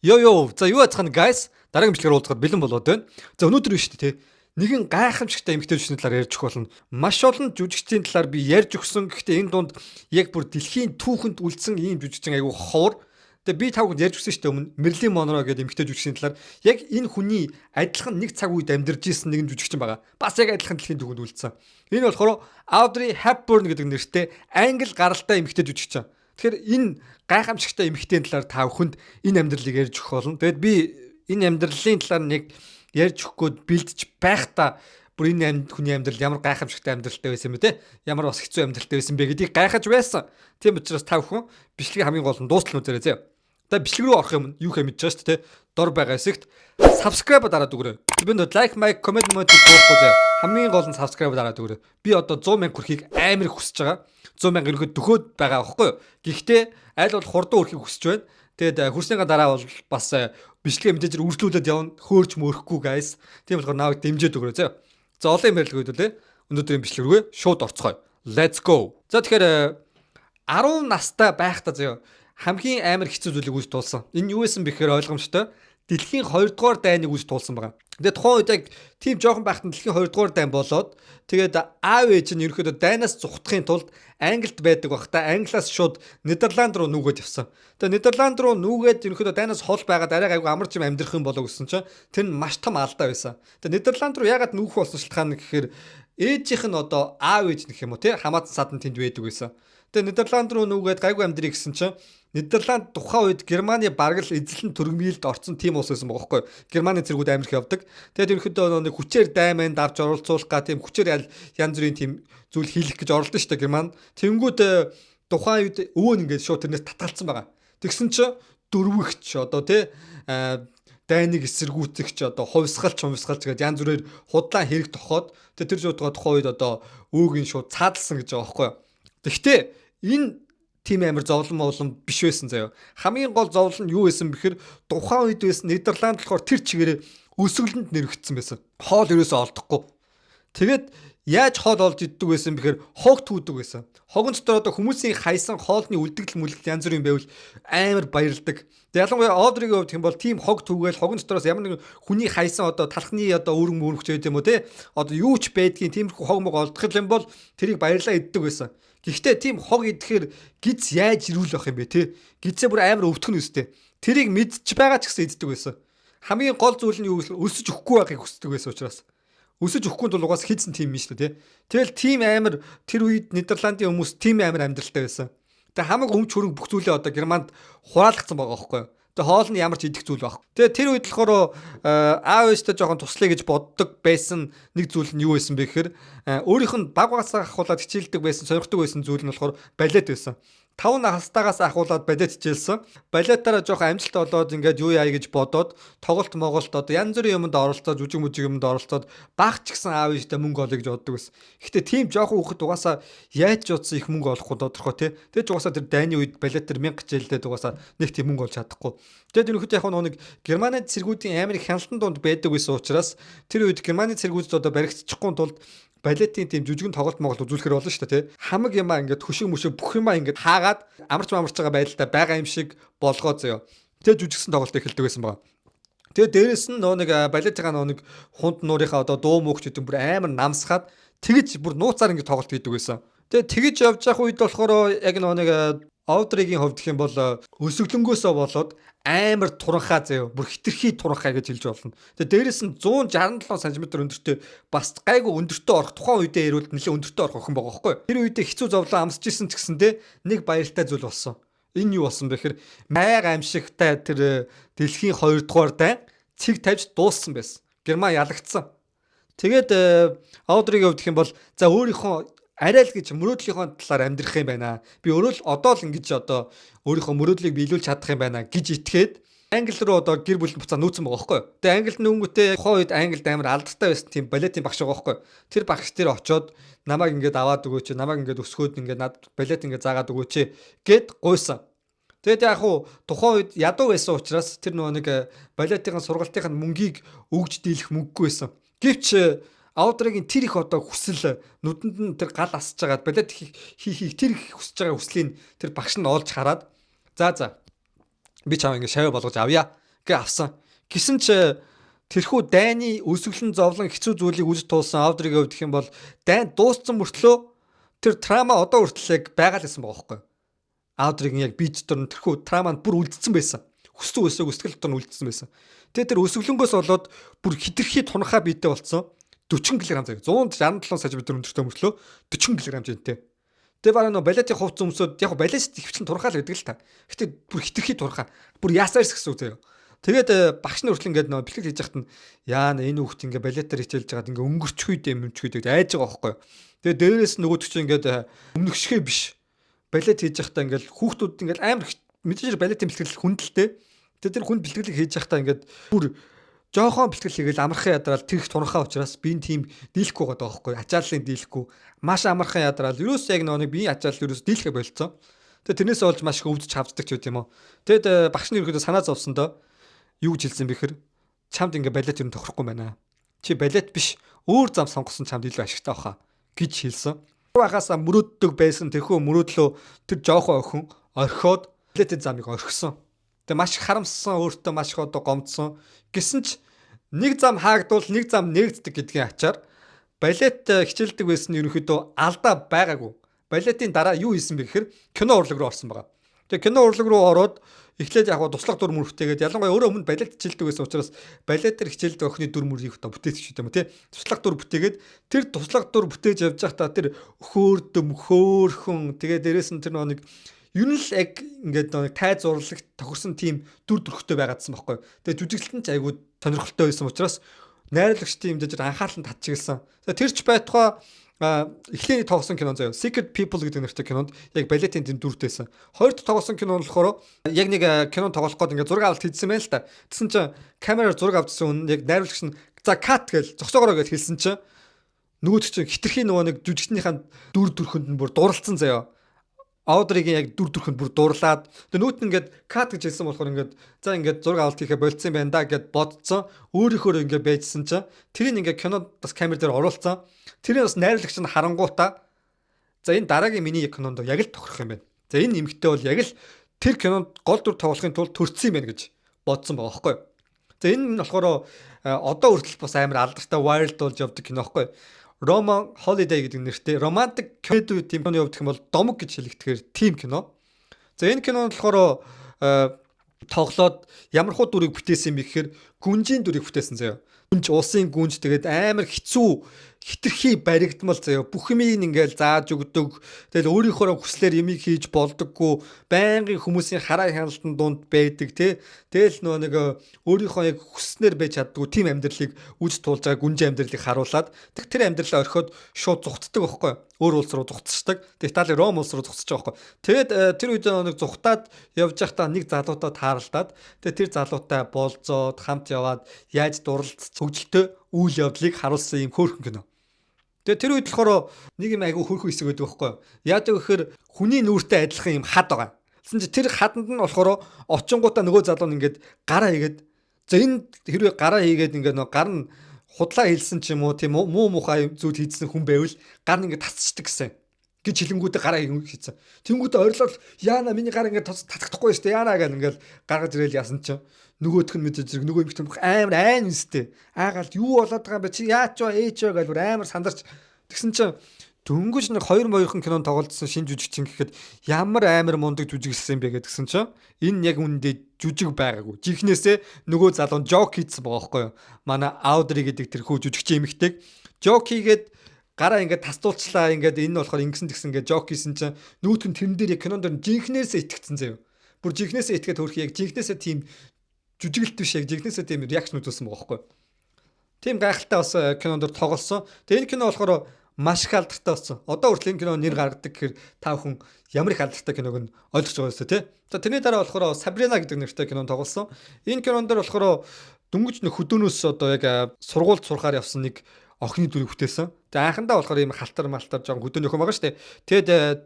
Йоо, за юу яцхан guys? Дараагийн бичлэгээр уулзахад бэлэн болоод байна. За өнөөдөр биш үү те. Нэгэн гайхамшигтай эмэгтэй жүжигчний талаар ярьж өгөх болно. Маш олон жүжигчдийн талаар би ярьж өгсөн. Гэхдээ энэ дунд яг бүр дэлхийн түүхэнд үлдсэн ийм жүжигчин айгүй ховор. Тэгээ би тавханд ярьж өгсөн шүү дээ өмнө. Мерлин Монро гэдэг эмэгтэй жүжигчний талаар яг энэ хүний адилхан нэг цаг үед амьдарч исэн нэгэн жүжигчин байгаа. Бас яг адилхан дэлхийн түүхэнд үлдсэн. Энэ болохоор Audrey Hepburn гэдэг нэртэй англи гаралтай эмэгтэй жүжигчин. Тэгэхээр энэ гайхамшигтай эмэгтэйн талаар та бүхэнд энэ амьдралыг ярьж өгөх болно. Тэгэд би энэ амьдралын талаар нэг ярьж өгөхөд бэлдэж байхдаа бүр энэ хүний амьдрал ямар гайхамшигтай амьдралтай байсан юм бэ те? Ямар бас хэцүү амьдралтай байсан бэ гэдгийг гайхаж байсан. Тийм учраас та бүхэн бичлэгийн хамгийн гол нь дуустал үзээрэй зэ. За бичлэг рүү орох юм юу хэ мэдэж байгаа шүү дээ те. Дор байгаа хэсэгт subscribe дараад өгөрэй. Тэнд like, comment гоохгүй зэ. Хамгийн гол нь subscribe дараад өгөрэй. Би одоо 100 мянга хүрэхийг амар их хүсэж байгаа. 100 мянга өргөд дөхөөд байгаа байхгүй юу? Гэхдээ аль бол хурдан өрхийг хүсэж байна. Тэгэд хүрснийга дараа бол бас бичлэгээ мэдээж үргэлжлүүлээд явна. Хөөрч мөрөхгүй guys. Тийм болохоор навыг дэмжиж өгөрөө зөө. За олон юм ярьлаа хэдүүлээ. Өнөөдрийн бичлэг рүү шууд орцгоё. Let's go. За тэгэхээр 10 настай байхдаа зөө хамгийн амар хэцүү зүйлийг үүс туулсан. Энэ юу байсан бэхээр ойлгомжтой. Дэлхийн 2 дугаар дайныг үүс туулсан байгаа. Тэгээд тухайн үед яг тийм жоохон байхад нь дэлхийн 2 дугаар дайн болоод тэгээд аав ээж нь ерөөхдөө дайнаас зүхтахын тулд Англид байдаг байхдаа Англиас шууд Нидерланд руу нүгэд явсан. Тэгээд Нидерланд руу нүгэд ерөөхдөө дайнаас хол байгаад арай айгу амар чим амьдрах юм болоо гэсэн чинь тэр нь маш том алдаа байсан. Тэгээд Нидерланд руу ягаад нүгэх болсон шалтгаан нь гэхээр ээжийнх нь одоо аав ээж нэх юм уу тий хамаатан садан тэнд байдаг байсан. Тэгээд Нидерланд руу нүгэд гайгүй амьдрий гэсэн чинь Нидерланд тухайн үед Германы бараг л эзлэн төрөмгийлд орсон тийм улс байсан бохоггүй. Германы цэргүүд Америк явдаг. Тэгээд ерөнхийдөө нэг хүчээр дайманд авч оролцуулах га тийм хүчээр янз бүрийн тийм зүйл хийх гэж оролдсон шүү дээ Герман. Тэнгүүд тухайн үед өвөө нь ингээд шууд тэрнээс татгалцсан байгаа. Тэгсэн чинь дөрвөгч одоо тий дайныг эсэргүүцэгч одоо хувьсгалч гэдэг янз бүрээр худлаа хэрэг тохоод тэр шуудгаа тухайн үед одоо өөгийн шууд цаадалсан гэж байгаа байхгүй юу. Тэгвэл энэ тийм амар зовлон биш байсан заяа. Хамгийн гол зовлон нь юу байсан бэхээр тухайн үед байсан Нидерланд болохоор тэр чигээрээ өсвөлөнд нэрвэгдсэн байсан. Хоол ерөөсөө олдохгүй. Тэгээд яаж хоол олж иддэг байсан бэхээр хог түүдэг байсан. Хогон дотор одоо хүмүүсийн хайсан хоолны үлдэгдэл мүлдэл янз бүрийн байвал амар баярлдаг. Тэгээд ялангуяа Одригийн хувьд хэм бол тийм хог түүгээл хогон дотроос ямар нэгэн хүний хайсан одоо талхны одоо өргөн мөрөгч гэдэг юм уу те одоо юу ч байдгийн тиймэрхүү хог мог олдох юм бол тэрийг баярлаа иддэг байсан. Гэхдээ тийм хог идэхээр гиз яаж ирүүл байх юм бэ те? Гизээ бүр амар өвтгөн үстэй. Тэрийг мэдчих байгаа ч гэсэн иддэг байсан. Хамгийн гол зүйл нь юу гэвэл өсөж өгөхгүй байхыг хүсдэг байсан учраас. Өсөж өгөхгүй бол угаас хийсэн тийм юм шүү дээ. Тэгэл тийм амар тэр үед Нидерландын хүмүүс тийм амар амьдралтай байсан. Тэгээ хамаг өмч хөрөнгө бүх зүйлээ одоо Германд хураалгацсан байгаа байхгүй юу? Тэгээ хоол нь ямар ч идэх зүйл байхгүй. Тэгээ тэр үед болохоор аав ээжтэй жоохон туслая гэж боддог байсан нэг зүйл нь юу байсан бэ гэхээр өөрийнх нь баг багасаа ахуулаад хичээлдэг байсан, сонирхдаг байсан зүйл нь болохоор балет байсан. 5 настайгаас ахуулаад балет хичээлсэн. Балетаараа жоохон амжилт олоод ингээд юу яа гэж бодоод тоглолт моголт одоо янз бүрийн юмд оролцоод жүжиг мүжиг юмд оролцоод баг ч гэсэн аав ээжтэй мөнгө олё гэж боддог байсан. Гэхдээ тийм жоохон хүүхэд угаасаа яаж ч удсан их мөнгө олохгүй тодорхой тий. Тэгэж угаасаа тэр дайны үед балетээр 1000 хичээлдээд угаасаа нэг тийм мөнгө олж чадахгүй. Тэгээд ерөнхийдөө яг нэг Германы цэргүүдийн амар их хяналтан донд байдаг байсан учраас тэр үед Германы цэргүүдэд одоо баригдчихгүй тулд балетын тийм жүжигэн тоглолт моголт үзүүлэхэр болно шүү дээ тий. Хамаг юмаа ингээд хөшиг мөшөг бүх юмаа ингээд хаагаад амарч байгаа байдалтай байгаа юм шиг болгоо зөө. Тэгээ жүжигсэн тоглолт эхэлдэг байсан байгаа. Тэгээ дээрэс нь нэг балетын нэг хунд нуурынхаа одоо дуу мөөгч гэдэг бүр амар намсгаад тэгэж бүр нууцаар ингээд тоглолт хийдэг байсан. Тэгээ тэгэж явж явах үед болохоор яг нэг Аудригийн хувьд гэх юм бол өсөглөнгөөсөө болоод амар туранхаа заяа бүр хитрхи туранхаа гэж хэлж болно. Тэгээ дээрэс нь 167 см өндөртэй бас гайгүй өндөртөө орох тухайн үедээ ирвэл нэлээд өндөртөө орох охин байгаа байхгүй. Тэр үедээ хэцүү зовлон амсч исэн ч гэсэндээ нэг баяртай зүйл болсон. Энэ юу болсон бэ гэхээр майг амшигтай тэр дэлхийн 2 дугаар дай цэг тавьж дууссан байсан. Герман ялагдсан. Тэгээд Аудригийн хувьд гэх юм бол за өөрийнхөө арай л гэж мөрөөдлийнхөө талаар амьдрах юм байна. Би өөрөө л одоо л ингэж одоо өөрийнхөө мөрөөдлийг биелүүлж чадах юм байна гэж итгээд Англи руу одоо гэр бүл буцаа нүүцэн байгаа байхгүй. Тэгээ Англид нүүнгүүтээ тухайн үед Англид амар алдартай байсан тийм балетын багш байгаа байхгүй. Тэр багш тэр очоод намайг ингээд аваад өгөөч, намайг ингээд өсгөөд ингээд над балет ингээд заагаад өгөөч гэд гуйсан. Тэгээд яг хуу тухайн үед ядуу байсан учраас тэр нөгөө нэг балетын сургалтын мөнгийг өгж дийлэх мөнгөгүй байсан. Гэвч Аудригийн тэр их одоо хүсэл нүдэнд нь тэр гал асж байгаад балет хийх тэр их хүсэж байгаа хүслийг тэр багш нь олж хараад за би чам ингэ шавь болгож авъя. гээ авсан. Гэсэн ч тэрхүү дайны өсөглөн зовлон хэцүү зүйлийг үз туулсан Аудригийн хувьд гэх юм бол дайн дууссан мөртлөө тэр трама одоо хүртэл яг байгаа л байсан байгаа байхгүй. Аудригийн яг бие дотор нь тэрхүү траманд бүр үлдсэн байсан. Хүссэн өсөг өсгөл дотор нь үлдсэн байсан. Тэгээ тэр өсөглөнгөөс болоод бүр хитрхи тунхаа биетэй болсон 40 кг заяа. 167 сая өдөр өндөртөө мөртлөө 40 кг жинтэй. Тэгээ бараа нөө балетын хувцас өмсөд яг балет хөвчлэн турхаал байдаг л та. Гэтэ бүр хитрхи турхаа. Бүр ясаарс гэсэн үг заяа. Тэгээд багш нь хүртэл ингээд нөө бэлтгэл хийж яхад нь яа энэ хүүхд ингээ балетаар хичээлж байгаад ингээ өнгөрчгүй дэмжгүй айж байгаа байхгүй. Тэгээд дээрээс нөгөөд чинь ингээд өмнөшгөө биш. Балет хийж байхдаа ингээл хүүхдүүд ингээл амар мэдээж балетын бэлтгэл хүндэлтэй. Тэгээд тэр хүнд бэлтгэлийг хийж байхдаа ингээд бүр жоохон бэлтгэл хийгээл амархан ядраал тэрх тунхаа учраас би энэ тим дийлэхгүй байгаа байхгүй. Ачааллын дийлэхгүй. Маш амархан ядраал ерөөс яг нэг биеийн ачаалал ерөөс дийлэхэ болцсон. Тэгээд тэрнээс олж маш их өвдөж хавцдаг ч үт юм уу. Тэгэд багш нь ерөөдөө санаа зовсон доо юу гэж хэлсэн бэхэр чамд ингээ балет юм тохирохгүй байна. Чи балет биш өөр зам сонгосон чамд илүү ашигтай баха гэж хэлсэн. Багасаа мөрөөддөг байсан тэрхүү мөрөөдлөө тэр жоохон охин орхиод балетын замыг орхисон. Тэгээ маш их харамссан өөртөө маш их одоо гомдсон. Гэсэн ч нэг зам хаагдвал нэг зам нээгддэг гэдгийн ачаар балет хичээлдэг байсан нь ерөнхийдөө алдаа байгаагүй. Балетын дараа юу хийсэн бэ гэхээр кино урлаг руу орсон байгаа. Тэгээ кино урлаг руу ороод эхлээд яг туслах дүр мөр бүтээгээд ялангуяа өөрөө өмнө балет хичээлдэг байсан учраас балетээр хичээлдэг охины дүр мөрийг одоо бүтээчих юм тий. Туслах дүр бүтээгээд тэр туслах дүр бүтээж явж байхдаа тэр хөөрдөм хөөхөн тэгээ дээрэс нь тэр нэг ер нь л яг ингээд нэг тайз урлагт тохирсон тийм дүр төрхтэй байгаадсан байхгүй. Тэгээ жүжиглэлтэн ч айгүй сонирхолтой байсан учраас найруулагчдын юм дээр анхаарал нь татчихсан. Тэр ч байтугай эхлээний тоглосон кинон заяа Secret People гэдэг нэртэй кинонд яг балетын тэм дүртэйсэн. Хоёрт тоглосон кино нь болохоор яг нэг кинон тоглох гээд ингээд зураг авалт хийсэн байл л та. Тэсэн чинь камераар зураг авчихсан үнэ яг найруулагч нь за кат гэж зогсоогоороо гэж хэлсэн чинь нөгөөд чинь хитрхийн нөгөө нэг жүжигчнийхээ дүр төрхөнд нь бүр дурлцсан заяа. Аудригийн яг дүр төрхөнд бүр дурлаад тэгээ нүүт нь ингээд кат гэж хэлсэн болохоор ингээд за ингээд зураг авалт хийхэ болцсон байна да гэд бодцсон. Өөрийнхөө ингээд байжсан чинь тэрийг ингээд кинонд бас камер дээр оруулсан. Тэрийг бас найруулагч нь харангуутаа за энэ дараагийн миний кинонд яг л тохирох юм байна. За энэ нэмэгтэй бол яг л тэр кинонд гол дүр тоглохын тулд төрсөн юм байна гэж бодсон байгаа байхгүй. За энэ нь болохоор одоо хүртэл бас амар алдартай wild болж явдаг кино байхгүй. Roman Holiday гэдэг нэртэй романтик комеди киноны хувьд гэх юм бол домог гэж хэлэгдэхээр тийм кино. За энэ кинонд болохоор тоглоод ямар хуу дүрийг бүтээсэн юм бэ гэхээр гүнжийн дүрийг бүтээсэн заяа. Гүнж улсын гүнж тэгээд амар хэцүү хитрхи баригдмал заяа. Бүх юмыг ингээл зааж өгдөг. Тэгэл өөрийнхөө хүслээр юмыг хийж болдоггүй. Байнгын хүмүүсийн хараа хяналтын дунд байдаг тий. Тэгэл нэг өөрийнхөө яг хүснээр байж чаддгүй тийм амьдралыг үз туулж байгаа гүнжийн амьдралыг харуулад тэр амьдралаа орхиод шууд зүхтдэг байхгүй. Өөр улс руу зүхтцдаг. Итали Ром улс руу зүхтж байгаа байхгүй. Тэгэд тэр үед нэг зүхтаад явж байхдаа нэг залуутай тааралдаад тэгээд тэр залуутай болзоод хамт яваад яаж дурлалц хөгжилтэй үйл явдлыг харуулсан юм хөөрхөн кино. Тэгээ тэр үед болохоор нэг юм айгүй хөөрхөн хэсэг байдаг байхгүй. Яаж гэхээр хүний нүүртэй адилхан юм хад байгаа. Гэсэн чи тэр хаданд нь болохоор очингуудаа нөгөө залуу нь ингээд гараа хийгээд за энэ хэрвээ гараа хийгээд ингээд нөгөө гар нь худлаа хэлсэн ч юм уу тийм муу мухай зүйл хийсэн хүн байвал гар нь ингээд тасчдаг гэсэн гэж хилэнгүүтээ гараа хийсэн. Тэнгүүтээ орилол яана миний гар ингээд татагдахгүй шүү дээ яана гэл ингээд гаргаж ирэл яасан ч нөгөөх нь мэдээж зэрэг нөгөө юм амар айн үстэй. Аагаал юу болоод байгаа юм бэ чи яач вэ ээж вэ гэл амар сандарч тэгсэн чинь дөнгөж нэг 2 кинонд тоглолцсон шинэ жүжигчин гэхэд ямар амар мундаг жүжиглсэн юм бэ гэдгсэн чинь энэ яг үндэ жүжиг байгаагүй. Жихнээсээ нөгөө залуу жок хийсэн байгаа байхгүй юу. Манай Аудри гэдэг тэр хүү жүжигчин эмэгтэйг жок хийгээд гараа ингээд тасдуулчлаа ингээд энэ болохоор ингэсэн тэгсэн ингээд жок хийсэн чинь нүүтх нь тэрэн дээр кинонд жинхнээсээ итгэцэн заяа. Бүр жинхнээсээ итгээд хөрх яг жинхнээсээ тийм жүжиглэлт биш яг жинхнээсээ тийм реакшн үзүүлсэн байгаа байхгүй юу. Тийм гайхалтай бас кинонд тоглосон. Тэгээ энэ кино болохоор маш их алдартай болсон. Одоо хүртэл энэ кино нэр гаргадаг гэхээр та бүхэн ямар их алдартай киног нь ойлгож байгаа юм тий. За тэрний дараа болохоор Sabrina гэдэг нэртэй кинонд тоглосон. Энэ кинонд дэр болохоор дөнгөж нэг хөдөөнөөс одоо яг сургуульд сурахаар явсан нэг охины дүрийг бүтээсэн. Тэгээ анхандаа болохоор ийм халтар малтар жоохон хөдөөний охин байгаа шүү дээ. Тэгээд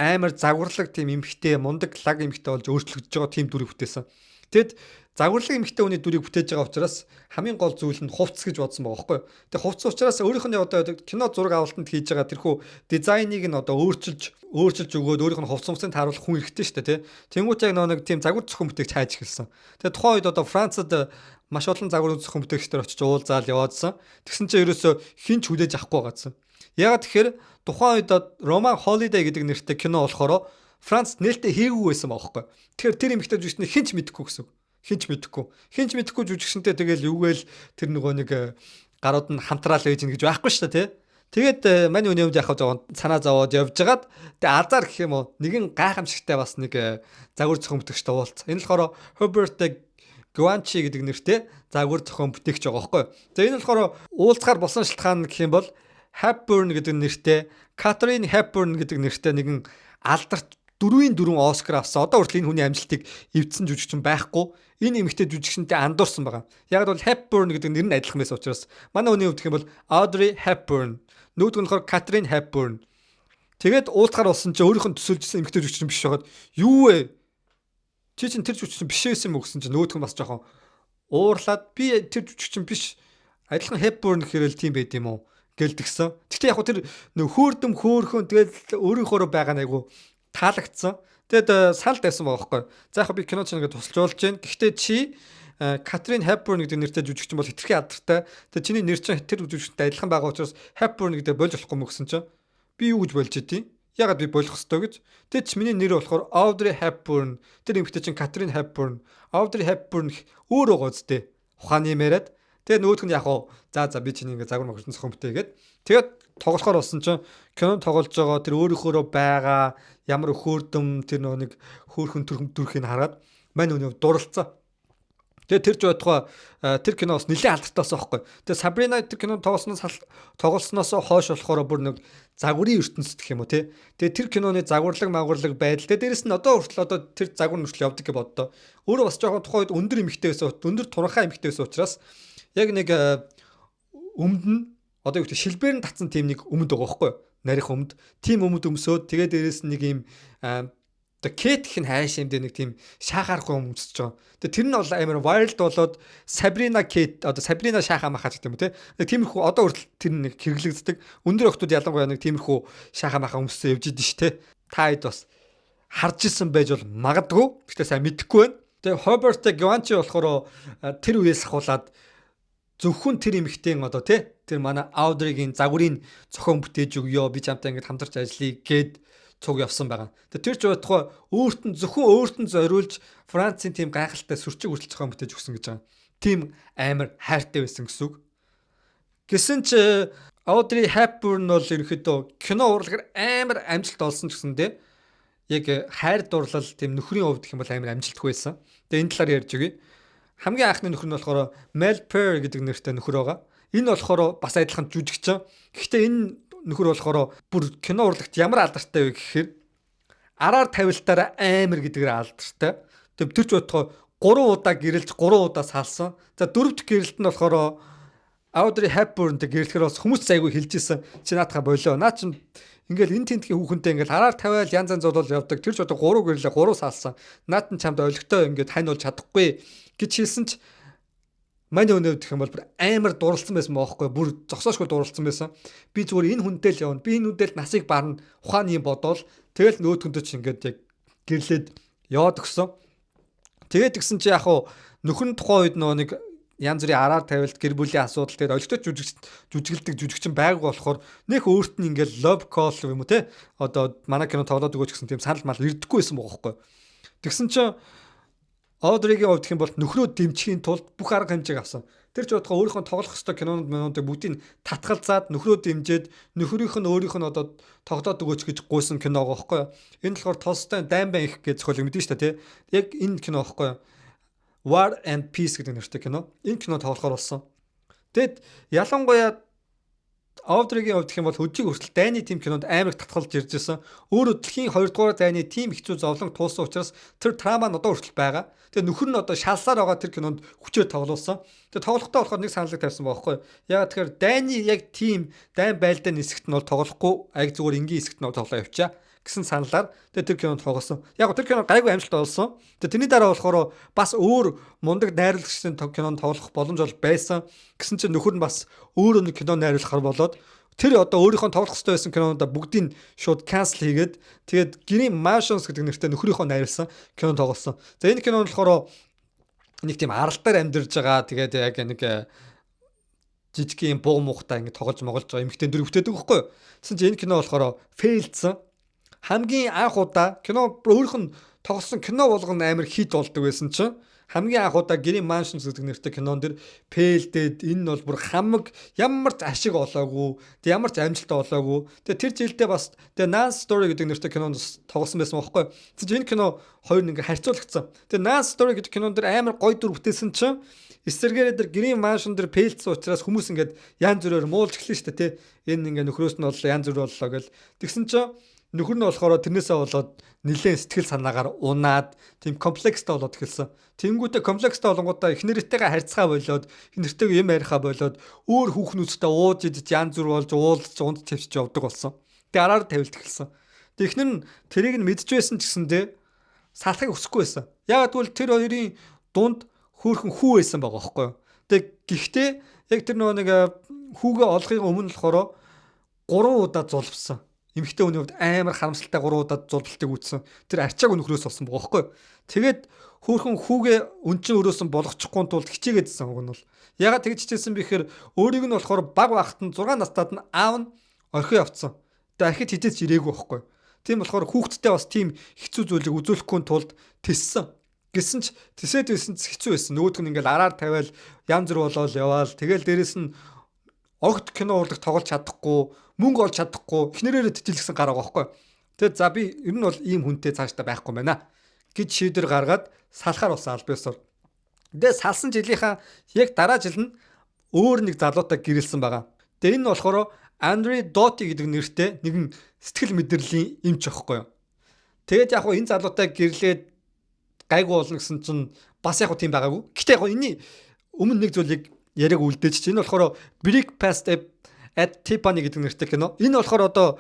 амар загварлаг тийм эмхтэй мундаг лаг эмхтэй болж өөрчлөгдөж байгаа тийм дүрийг бүтээсэн. Тэгэд загварлаг эмэгтэй хүний дүрийг бүтээж байгаа учраас хамгийн гол зүйл нь хувцс гэж бодсон байгаа байхгүй. Тэгээ хувцс учраас өөрийнх нь одоо кино зураг авалтанд хийж байгаа тэрхүү дизайныг нь одоо өөрчилж өгөөд өөрийнх нь хувцсыг тааруулах хүн хэрэгтэй шүү дээ, тий. Тэнгуут яг нэг тийм загвар зохион бүтээгч хайж эхэлсэн. Тэгээ тухайн үед одоо Францад маш олон загвар зохион бүтээгчдэр очиж уулзаал яваадсан. Тэгсэн чинь ерөөсөө хинч хүлээж авахгүй байгаадсан. Ягаад тэгэхээр тухайн үед Роман Holiday гэдэг нэртэй кино болохоор Францд нээлттэй хийгээгүй байсан байхгүй. Тэгэхээр тэр эмэгтэй жүжигчний хинч мэдэхгүй гэсэн. Хинч мэдэхгүй жүжигчэнтэй тэгэл юугээл тэр нөгөө нэг гарууд нь хамтраал ээж гэж байхгүй шүү дээ, тий. Тэгээд мань үний өмнө яхав зовонд санаа зовоод явжгаад тэгээ азар гэх юм уу нэгэн гайхамшигтай бас нэг загвар зохион бүтээгчтэй уулз. Энэ болохоор Hubert Guanchi гэдэг нэртэй загвар зохион бүтээгч байгаа байхгүй. За энэ болохоор уулзахаар болсон шалтгаан гэх юм бол Hepburn гэдэг нэртэй Catherine Hepburn гэдэг нэртэй нэгэн алдарт 4-4 Оскар авсан. Одоо хүртэл энэ хүний амжилтыг эвдсэн жүжигчин байхгүй. Энэ эмэгтэй жүжигчэнтэй андуурсан байгаа. Яг бол Hepburn гэдэг нэр нь адилхан байсан учраас манай хүний хувьд гэх юм бол Audrey Hepburn, нүүдг нь болохоор Catherine Hepburn. Тэгээд уулзахаар болсон чинь өөрийнх нь төсөөлжсэн эмэгтэй жүжигчин биш байгаад юу вэ? Чи чинь тэр жүжигчин биш байсан юм уу гэсэн чинь нүүдг нь бас жоохон уурлаад би тэр жүжигчин биш. Адилхан Hepburn гэхээр л тийм байд юм уу? Гэлдгсэн. Гэхдээ яг тэр нөх хөөрдөм хөөрхөн тэгэл өөрийнхөө байгаа найгу таалагдсан. Тэгэд санал тавьсан байгаа байхгүй. За яг би кино ч нэгэ тусалж болж байна. Гэхдээ чи Catherine Hepburn гэдэг нэртэй жүжигчин бол хитрхи алдартай. Тэгээ чиний нэр чинь тэр жүжигчтэй адилхан байгаа учраас Hepburn гэдэг болж болохгүй мө гэсэн чинь би юу гэж болж идэв? Ягаад би болох ёстой гэж. Тэгээ чи миний нэр болохоор Audrey Hepburn. Тэр эмэгтэй чинь Catherine Hepburn. Audrey Hepburn өөр байгаа зү. Ухааны яриад. Тэгээ нөгөөх нь яг за би чиний ингээ загвар мөрсөн зохион бүтээгээд тэгээд тоглохоор болсон чинь кинон тоглож байгаа тэр өөрийнхөө байгаа ямар хөөрдөм тэр нэг хөөрхөн төрхийг хараад мань өнөө дурлцсан. Тэгээ тэр ч байтугай тэр кино бас нэлээд алдартай байсан байхгүй. Тэгээ Sabrina тэр кино тоглосноос хойш болохоор бүр нэг загварын ертөнцид гэх юм уу те. Тэгээ тэр киноны загварлаг байдал. Тэгээ дээрэс нь одоо хүртэл одоо тэр загвар нүртэл явдаг гэж боддоо. Өөрөө бас жоохон тухайн үед өндөр эмэгтэй байсан, өндөр туранхай эмэгтэй байсан учраас яг нэг өмд нь одоо юу гэдэг шилбээр нь татсан тийм нэг өмд байгаа байхгүй юу? Нарийнх өмд. Тим өмд өмсөөд тэгээ дээрэс нь нэг юм одоо Кэт гэх нь хайш юмдээ нэг тийм шахаарахгүй өмсөж байгаа. Тэгээ тэр нь бол амар wild болоод Sabrina Kate одоо Sabrina шахаа махаж гэдэг юм те. Нэг тиймэрхүү одоо хүртэл тэр нэг хэрэглэгддэг. Өндөр охтууд ялангуяа нэг тиймэрхүү шахаа махаа өмссөн явж идэв ш те. Та хэд бас харж исэн байж бол магадгүй. Гэхдээ сайн мэдэхгүй байна. Тэгээ Hubert Guanchi болохоор тэр үеэс ахуулаад зөвхөн тэр эмэгтэй одоо тий тэр манай Audrey-гийн загварыг зохион бүтээж өгөө би чамтай ингээд хамтарч ажиллая гэд цуг явсан байгаа. Тэр ч байтугай өөрт нь зориулж Францын тийм гайхалтай сүрчиг хүртэл зохион бүтээж өгсөн гэж байгаа. Тийм амар хайртай байсан гэсэн үг. Гэсэн чи Audrey Hepburn бол ерөөхдөө кино урлагаар амар амжилт олсон ч гэсэндээ яг хайр дурлал тийм нөхрийн хувьд гэх юм бол амар амжилтгүй байсан. Тэгээ энэ талаар ярьж өгье. Хамгийн анхны нөхөр нь болохоор Mel Per гэдэг нэртэй нөхөр байгаа. Энэ болохоор бас адилхан жүжигчин. Гэхдээ энэ нөхөр болохоор бүр кино урлагт ямар алдартай вэ гэхээр араар тавилтаараа амар гэдгээр алдартай. Тэр ч бодохоо 3 удаа гэрэлж 3 удаа салсан. За дөрөвт гэрэлт нь болохоор Audrey Hepburn-тэй гэрэлэхээр бас хүмүүс айгүй хэлжсэн. Чи наатаха болоо. Наа чин ингээл энэ тентгийн хүүхэнтэй ингээл хараар тавиал янз зодол явдаг. Тэр ч одоо 3 гэрлээ 3 салсан. Наатан чамд олигтой ингээд хань болж чадахгүй гэж хэлсэн ч мань өнөө гэх юм бол амар дурлцсан байсан баахгүй. Бүр зогсоошгүй дурлцсан байсан. Би зүгээр энэ хүнтэй л явна. Би энэ хүнтэй л насыг барна. Ухааны юм бодоол тэгэл нөөдгөндөө ч ингээд яг гэрлээд яваад өгсөн. Тэгээд гисэн чи яг нөхөр нь тухайн үед нөгөө нэг янз бүрийн араар тавилт гэр бүлийн асуудал тэгээд олигтой жүжиглдэг жүжигчин байгаагүй болохоор нөх өөрт нь ингээл love call юм уу те одоо манай кино тоглоод өгөөч гэсэн тийм санал мал ирдэггүй байсан байгаа байхгүй. Тэгсэн чинь Audrey-гийн хувьд гэх юм бол нөхрөө дэмжихийн тулд бүх арга хэмжээг авсан. Тэр ч бодохоо өөрийнхөө тоглох ёстой кинонуудыг бүгдийг татгалзаад нөхрөө дэмжиж нөхрийнх нь өөрийнх нь одоо тоглоод өгөөч гэж гуйсан кино байгаа байхгүй. Энэ болохоор Толстой Даймбан их гэж зохиол мэдэн шүү дээ те. Яг энэ кино байхгүй. War and Peace гэдэг нэртэй кино. Энэ кино тоглохоор болсон. Тэгэд ялангуяа Audrey-гийн хувьд гэх юм бол хөдөлгөөн хүртэл дайны тим кинонд амар их татгалж ирж байсан. Өөрөө дэлхийн 2 дугаар дайны тим хэцүү зовлон туулсан учраас тэр трама нь одоо хүртэл байгаа. Тэгээ нөхөр нь одоо шалсаар байгаа тэр кинонд хүчээр тоглуулсан. Тэгээ тоглохдоо болохоор нэг саналыг тавьсан байхгүй. Ягаад тэгэхээр дайны яг тим дайн байлдааны хэсэгт нь бол тоглохгүй, аяг зүгээр энгийн хэсэгт нь тоглоо явчаа гэсэн саналаар тэгээ тэр кинонд тоглосон. Яг тэр кино гайгүй амжилттай болсон. Тэгээ тэрний дараа болохоор бас өөр мундаг найруулагчдын кинонд тоглох боломж бол байсан. Гэсэн чинь нөхөр нь бас өөрөө нэг кино найруулахар болоод тэр одоо өөрийнхөө тоглох хэрэгтэй байсан кинонуудаа бүгдийг шууд cancel хийгээд тэгээд Green Mansions гэдэг нэртэй нөхрийнхөө найруулсан кино тоглосон. За энэ кинонд болохоор нэг тийм аралтаар амьдарж байгаа. Тэгээд яг нэг жижигхэн буу муухтай ингэ тоглож байгаа эмэгтэй дүр өвтөдөг байхгүй юу. Тэгсэн чинь энэ кино болохоор фейлдсэн. Хамгийн анх удаа кино өөрийнх нь тоглосон кино болгоно амар хит болдог байсан чинь хамгийн анх удаа Green Mansions гэдэг нэртэй кинон дэр фейлдэд энэ бол бүр хамаг ямар ч ашиг олоогүй. Тэг ямар ч амжилттай олоогүй. Тэгээ тэр жилдээ бас тэгээ Nance Story гэдэг нэртэй кинонд тоглосон байсан байхгүй юу. Тэгсэн чинь энэ кино хоёр нэг харьцуулагдсан. Тэгээ Nance Story гэдэг кинон дэр амар гоё дүр бүтээсэн чинь эсэргээрээ тэр Green Mansion дээр фейлдсэн учраас хүмүүс ингээд янз бүрээр муулж эхлэн шүү дээ, тэ. Энэ ингээд нөхрөөс нь бол янз бүр боллоо гэл. Тэгсэн чинь нөхөр нь болохоор тэрнээсээ болоод нэлээд сэтгэл санаагаар унаад тийм комплекстай болоод эхэлсэн. Тэнгүүтээ комплекстай болонгуудаа их нэртэйгээ харьцгаа болоод нэртэйгээ юм яриахаа болоод өөр хүүхнүүдтэй ууж идэж янз бүр болж уулзч унд тавьчих явдаг болсон. Тэгээ араар тавилт эхэлсэн. Тэгээ ихнэр нь тэрийг нь мэдчихсэн ч гэсэндээ салахыг хүсэхгүй байсан. Яг тэгвэл тэр хоёрын дунд хөөхөн хүү байсан байгаа байхгүй юу. Тэг гэхдээ яг тэр нэг хүүгээ олохын өмнө болохоор 3 удаа зулбсан. Эмэгтэй хүний хувьд амар харамсалтай 3 удаа зулбалтыг үүссэн. Тэр арчааг өнөхрөөс болсон байгаа байхгүй юу. Тэгээд хөөхөн хүүгээ өнчин өрөөсөн болгочихгүй тулд хичээгээдсэн уг нь бол. Ягаад тэгж хичээсэн бэ гэхээр өөрийг нь болохоор баг багт нь 6 настайд нь аав нь орхио явцсан. Тэгээд архид хитээч ирээгүй байхгүй юу. Тийм болохоор хүүхдтэй бас тийм хэцүү зүйлийг үзүүлэхгүй тулд тиссэн. Гэсэн ч тисээд байсан хэцүү байсан. Нөгөөх нь ингээл араар тавиал янз бүр болоод яваал. Тэгэл дээрэс нь огт кино урлаг тоглож чадахгүй, мөнгө олж чадахгүй, эхнэрээрээ тэтгэлсэн гараа байхгүй. Тэгээд за би ер нь бол ийм хүнтэй цаашдаа байхгүй байна гэж шийдвэр гаргаад салахаар болсон албаасаар. Тэгээд салсан жилийнхаа яг дараа жил нь өөр нэг залуутай гэрэлсэн байгаа. Тэгээд энэ болохоор Andre Doty гэдэг нэртэй нэгэн сэтгэл мэдрэлийн эмч байхгүй юу. Тэгээд яг хуу энэ залуутай гэрлээд гайгүй болно гэсэн чинь бас яг тийм байгаагүй. Гэхдээ яг энэний өмнө нэг зүйлийг яриаг үлдээж чинь энэ болохоор Break Past at Tiffany гэдэг нэртэй кино. Энэ болохоор одоо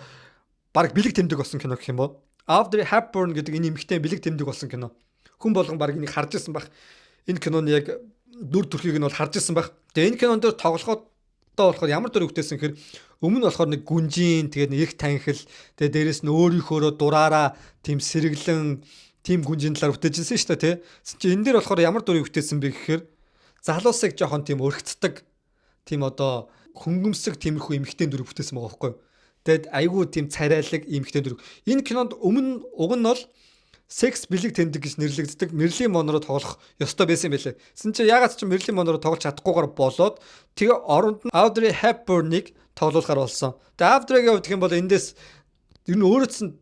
баг бэлэг тэмдэг болсон кино гэх юм бол Audrey Hepburn гэдэг энэ эмэгтэй бэлэг тэмдэг болсон кино. Хүн болгон баг энийг харж ирсэн баг. Энэ киноны яг дүр төрхийг нь бол харж ирсэн баг. Тэгээ энэ кинон дээр тоглоход болохоор ямар дүр өвтөөсөн гэхээр өмнө нь болохоор нэг гүнжин тэгээд их танхил тэгээд дээрэс нь өөрийнхөөрөө дураараа тийм сэргэлэн тийм гүнжин талаар бүтээжсэн шүү дээ, тий. Чи энэ дээр болохоор ямар дүрийг бүтээсэн бэ гэхээр залуусыг жоохон тийм өргөцдөг, тийм одоо хөнгөмсөг тиймэрхүү эмэгтэй дүрийг бүтээсэн байгаа байхгүй юу. Тэгэд айгүй тийм царайлаг эмэгтэй дүр. Энэ кинонд өмнө уг нь бол секс бэлэг тэмдэг гэж нэрлэгддэг Marilyn Monroe тоглох ёстой байсан юм байлээ. Тэсэн чи ягаад ч Marilyn Monroe тоглож чадахгүйгээр болоод тэгээ оронд нь Audrey Hepburn-ыг тоглуулахар болсон. Тэгээ Audrey-гийн хувьд гэх юм бол эндээс ер нь өөрөөс нь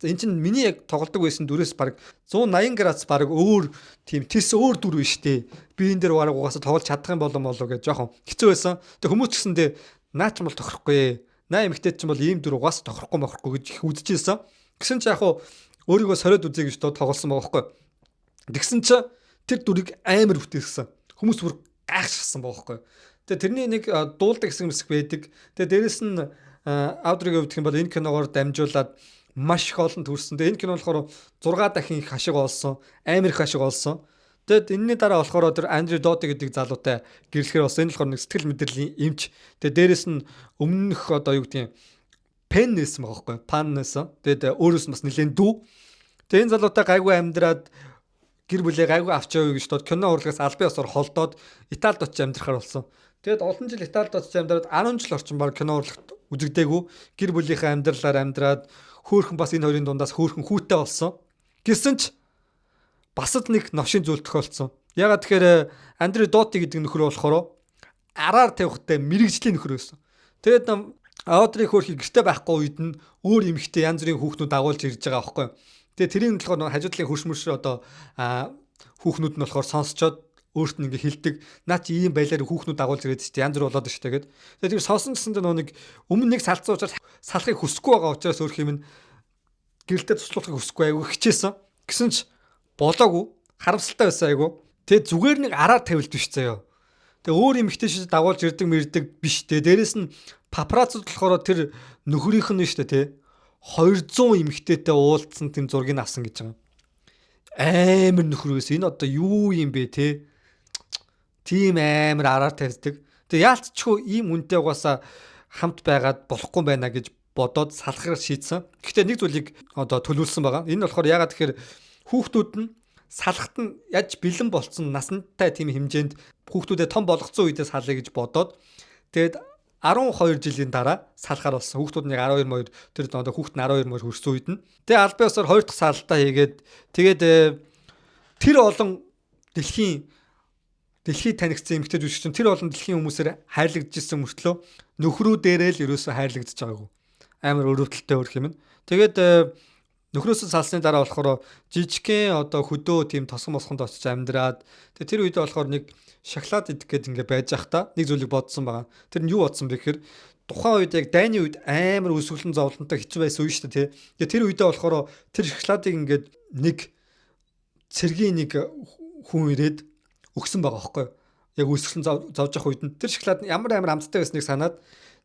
энэ чинь миний яг тоглодог байсан дүрээс баг 180 градус баг өөр тийм тис өөр дүр биш дээ. Би энэ дээр баг угаасаа тоглож чадах юм болов гэж жоохон хэцүү байсан. Тэг хүмүүс ч гэсэндээ наа ч юм бол тохирохгүй. Наа эмэгтэй ч юм бол ийм дүр угаасаа тохирохгүй гэж их үзчихсэн. Гэсэн чи яг хуу өөрийгөө сориод үзье гэж тоглосон байгаа байхгүй. Тэгсэн чи тэр дүрийг амар бүтээсэн. Хүмүүс бүр гайхчихсан байгаа байхгүй. Тэгээ тэрний нэг дуулдаг хэсэг байдаг. Тэгээ дээрэс нь Audrey-гийн хувьд гэх юм бол энэ киногоор дамжуулаад маш их олон төрсөн. Тэгээ энэ кино болохоор 6 дахин их ашиг олсон. Амар их ашиг олсон. Тэгэд энэний дараа болохоор тэр Andre Doty гэдэг залуутай гэрлэхээр болсон. Энэ болохоор нэг сэтгэл мэдрэлийн эмч. Тэгээ дээрэс нь өмнөх одоо юу гэдэг юм пен нээсэн байгаа байхгүй. Пан нээсэн. Тэгээд өөрөөс нь бас нэлээд дүү. Тэгээ энэ залуутай гайгүй амьдраад гэр бүлээ гайгүй авч явъя гэж бод кино урлагаас албан ёсоор холдоод Италид очиж амьдрахаар болсон. Тэгээд олон жил Италид очиж амьдраад 10 жил орчим баг кино урлагт үзэгдээгүй. Гэр бүлийнхээ амьдралаар амьдраад хөөхөн бас энэ хоёрын дундаас хөөхөн хүүтэй болсон. Гэсэн ч бас л нэг новшин зүйл тохиолдсон. Ягаад тэгэхээр Andre Doty гэдэг нөхөр болохоор араар тавихтай мэрэгжлийн нөхөр байсан. Тэгээд Audrey хөөхий гэрте байхгүй үед нь өөр эмэгтэй янз бүрийн хүүхнүүд агуулж ирж байгаа байхгүй. Тэгээд тэрийн болохоор хажуудлын хөршмөрш одоо хүүхнүүд нь болохоор сонсцоод өөрт нь ингээ хилдэг. Наа чи ийм байлаар хүүхнүүд агуулж ирээд чи янз бүр болоод штэ гэд. Тэгээд тэр сонсон гэсэндээ нэг өмнө нэг салцсан учраас салахыг хүсэхгүй байгаа учраас өөр юм гэрэлтэй туслахыг хүсэхгүй айгу хичээсэн. Гэсэн ч болоогүй. Харамсалтай байсан айгу. Тэгээд зүгээр нэг араар тавилд биш заяа. Тэгээ өөр эмэгтэй шиж дагуулж ирдэг мэрдэг биш те. Дээрэс нь папарацууд болохоор тэр нөхрийнх нь штэ те. 200 эмэгтэйтэй уулзсан тийм зургийг авсан гэж байгаа. Амар нөхрөөс энэ одоо юу юм бэ те? Тийм амар араар тавьдаг. Тэгээ яалтчгүй ийм үнтэй угаасаа хамт байгаад болохгүй байна гэж бодоод салахаар шийдсэн. Гэхдээ нэг зүйлийг одоо төлөвлөсөн байгаа. Энэ болохоор ягаад тэгэхээр хүүхдүүд нь салахт нь яаж бэлэн болцсон насантай тийм хэмжээнд хүүхдүүдээ том болгоцсон үедээ салъя гэж бодоод тэгээд 12 жилийн дараа салахаар болсон. Хүүхдүүд нь 12 моёр тэр одоо хүүхд нь 12 моёр хүрсэн үед нь. Тэгээ аль биесээр 2 дахь салтаа хийгээд тэгээд тэр олон дэлхийд танигдсан эмэгтэй жүжигчин тэр олон дэлхийн хүмүүсээр хайрлагдчихсан мөртлөө нөхрүүдээрээ л ерөөсөө хайрлагдчихж байгаагүй. Амар өрөвдөлтөй өрх юм. Тэгээд нөхрөөсөө салсны дараа болохоор жижигхэн одоо хөдөө тийм тосгон мосхонд очиж амьдраад тэгээд тэр үедээ болохоор нэг шоколад идэх гээд ингээ байж байхдаа нэг зүйлийг бодсон байгаа. Тэр нь юу бодсон бэ гэхээр тухайн үед яг дайны үед амар өсвөлэн зовлонтой хэцүү байсан үе шүү дээ тий. Тэгээд тэр үедээ болохоор тэр шоколадыг ингээд нэг цэргийн нэг хүн ирээд өгсөн байгаа байхгүй юу? Яг өсвөлэн зовж явах үед нь тэр шоколад ямар амттай байсныг санаад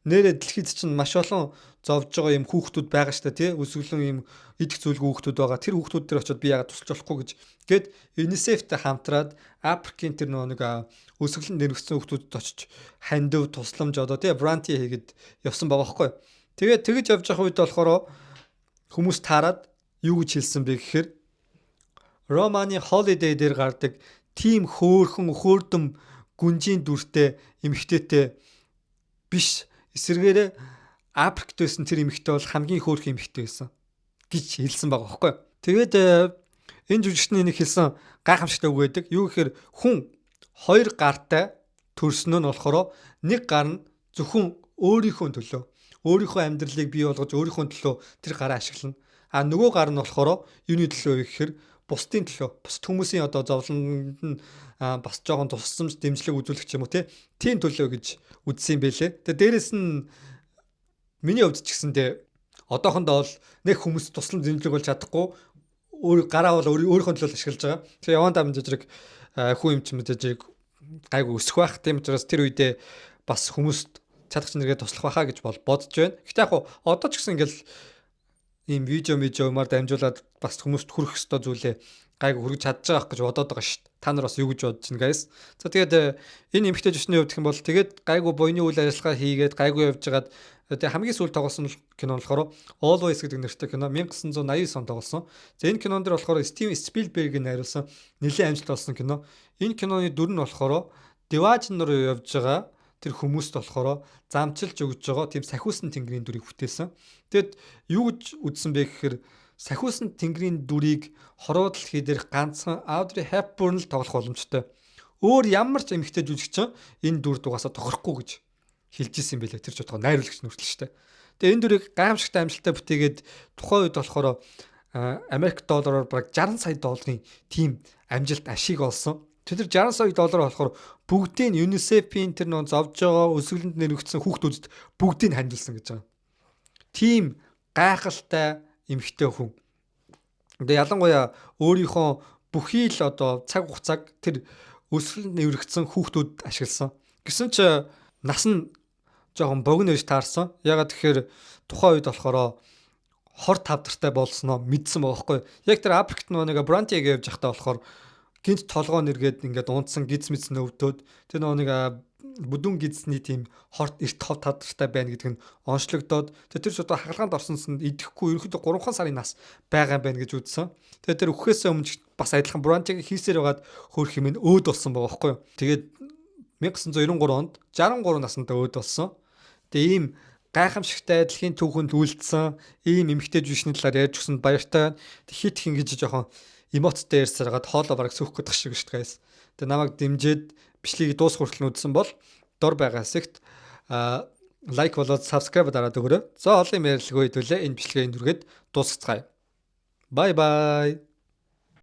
нэрээ дэлхийд чинь маш олон зовж байгаа юм хүүхдүүд байгаа штэ тий өсвөлэн юм идэх зүйлгүй хүүхдүүд байгаа. Тэр хүүхдүүд дээр очиод би яагаад тусалж болохгүй гэд UNICEF-тэй хамтраад Африкийн тэр нэг өсвөлэн нэрвэгцсэн хүүхдүүдэд очиж хандив тусламж одоо тий волонтер хийгээд явсан байгаа байхгүй. Тэгээд тэгж явж явах үед болохоор хүмүүс таарад юу гэж хэлсэн бэ гэхээр Романы Holiday дээр гардаг тийм хөөрдөм гүнжийн дүртэй эмэгтэйтэй биш эсвэргээрээ Африкт байсан тэр эмэгтэй бол хамгийн хөөрхөн эмэгтэй байсан гэж хэлсэн байгаа байхгүй. Тэгээд энэ жүжигчний нэг хэлсэн гайхамшигтай үг байдаг. Юу гэхээр хүн хоёр гартай төрснөө нь болохоор нэг гар нь зөвхөн өөрийнхөө төлөө өөрийнхөө амьдралыг бий болгож өөрийнхөө төлөө тэр гараа ашиглана. А нөгөө гар нь болохоор юуны төлөө вэ гэхээр бусдын төлөө бусд хүмүүсийн одоо зовлонд нь бас жоохон тусламж дэмжлэг үзүүлэх юм уу тийм төлөө гэж үзсэн юм бэлээ. Тэгээ дээрэс нь миний хувьд ч гэсэндээ одоохондоо бол нэг хүмүүс тусламж дэмжлэг болж чадахгүй гараа бол өөрийнхөө төлөө ашиглаж байгаа. Тэгээ яван дам жижиг хүн юм ч жижиг гайгүй өсөх байх. Тийм учраас тэр үедээ бас хүмүүст чадах нэргээ туслах байхаа гэж бодож байна. Гэтэ яг одоо ч гэсэн ингээл ийм видеомаар дамжуулаад бас хүмүүст хүрэх ёстой зүйлээ гайгүй хүргэж чадж байгаа гэж бодоод байгаа шүү дээ. Та нар бас юу гэж бодож байна guys? За тэгээд энэ эмэгтэй жүжигчний хувьд гэх юм бол тэгээд гайгүй буйны үйл ажиллагаа хийгээд гайгүй явж байгаад тэгээд хамгийн сүүлд тоглосон кино болохоор Always гэдэг нэртэй кино 1989 онд тоглосон. За энэ кинон дээр болохоор Стивен Спилбергийн найруулсан нэлээд амжилт олсон кино. Энэ киноны дүр нь болохоор Division руу явж байгаа тэр хүмүүст болохоор замчилж өгж байгаа тийм сахиусан тэнгэрийн дүрийг бүтээсэн. Тэгэд юу гэж үзсэн бэ гэхээр сахиусан тэнгэрийн дүрийг хороо дэлхий дээрх ганцхан Audrey Hepburn л тоглох боломжтой. Өөр ямар ч эмэгтэй жүжигчин энэ дүр дугаасаа тохирохгүй гэж хэлж ирсэн байлээ тэр ч бодгоо найруулагч нүртэл штэ. Тэгээ энэ дүрийг гайхамшигтай амжилттай бүтээгээд тухайн үед болохоор Америк доллараар бараг 60 сая долларын тийм амжилт ашиг олсон. Тэр 60 сая доллар болохоор бүгдийг нь UNICEF-ийн тэр нөө зовж байгаа өсвөлөнд нэрвэгдсэн хүүхдүүдэд бүгдийг нь хандилсан гэж байгаа. Тийм гайхалтай эмэгтэй хүн. Тэгээ ялангуяа өөрийнхөө бүхий л одоо цаг хугацааг тэр өсвөлөнд нэрвэгдсэн хүүхдүүдэд ашигласан. Гэсэн ч нас нь жоохон богино гэж таарсан. Ягаад тэгэхээр тухайн үед болохоор хор тавдартай болсноо мэдсэн байгаа байхгүй. Яг тэр Африкт нэг Бронтиг явж байхдаа болохоор гинт толгоо нэргээд ингээд унтсан гиз мэс нөвдөөд тэр нэг бүдүүн гизний тийм хорт эрт хов тавдартай байна гэдэг нь онцлогдоод тэр шууд хагалгаанд орсонс нь идэхгүй ерөөхдөө 3 сарын нас байгаа юм байна гэж үзсэн. Тэгээ тэр өгөхөөсөө өмнө бас адилхан Бронтиг хийсээр байгаад хөөх юм өөд болсон байгаа байхгүй юу. Тэгээд 1993 онд 63 настай өөд болсон. Тэгээ ийм гайхамшигтай дэлхийн түүхэнд үйлдсэн ийм эмэгтэй жүжигчний талаар ярьж өгсөнд баяртай. Хит их ингэж жоохон эмоттой ярьсараад хоолоо бараг сөхөх гэдэг шиг шүү дээ. Тэгээ намайг дэмжиж бичлэгийг дуусах хүртэл үзсэн бол дор байгаа хэсэгт лайк болоод subscribe дараад өгөөрэй. За олон юм ярилцлагыг хөтөлөө энэ бичлэгээ энд үргээд дуусгацгаая. Bye bye.